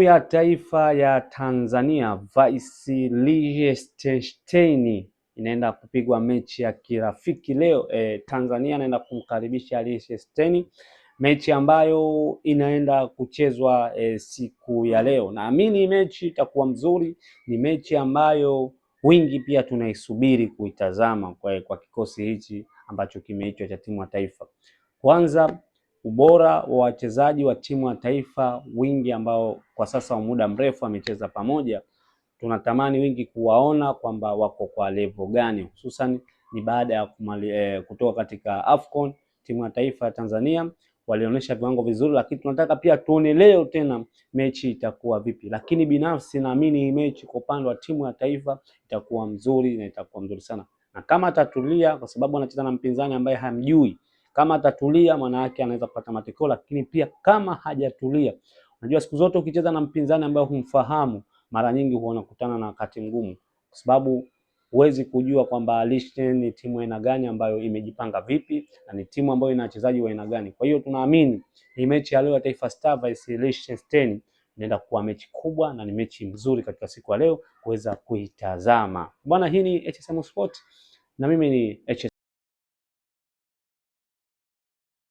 Ya taifa ya Tanzania vs Liechtenstein inaenda kupigwa mechi ya kirafiki leo. Tanzania inaenda kumkaribisha Liechtenstein, mechi ambayo inaenda kuchezwa siku ya leo. Naamini mechi itakuwa mzuri, ni mechi ambayo wingi pia tunaisubiri kuitazama kwa kikosi hichi ambacho kimeitwa cha timu ya taifa. Kwanza, ubora wa wachezaji wa timu ya taifa wingi ambao kwa sasa wa muda mrefu wamecheza pamoja, tunatamani wingi kuwaona kwamba wako kwa level gani, hususan ni baada ya kutoka katika AFCON. Timu ya taifa ya Tanzania walionyesha viwango vizuri, lakini tunataka pia tuone leo tena mechi itakuwa vipi. Lakini binafsi naamini hii mechi kwa upande wa timu ya taifa itakuwa mzuri na itakuwa mzuri sana, na kama atatulia, kwa sababu anacheza na mpinzani ambaye hamjui, kama atatulia maana yake anaweza kupata matokeo. Lakini pia kama hajatulia, unajua siku zote ukicheza na mpinzani ambaye humfahamu, mara nyingi huwa unakutana na wakati mgumu, kwa sababu huwezi kujua kwamba Liechtenstein ni timu aina gani ambayo imejipanga vipi na ni timu ambayo ina wachezaji wa aina gani. Kwa hiyo tunaamini ni mechi ya leo ya Taifa Stars vs Liechtenstein inaenda kuwa mechi kubwa na ni mechi nzuri katika siku ya leo kuweza kuitazama. Bwana, hii ni HSM Sport na mimi ni HS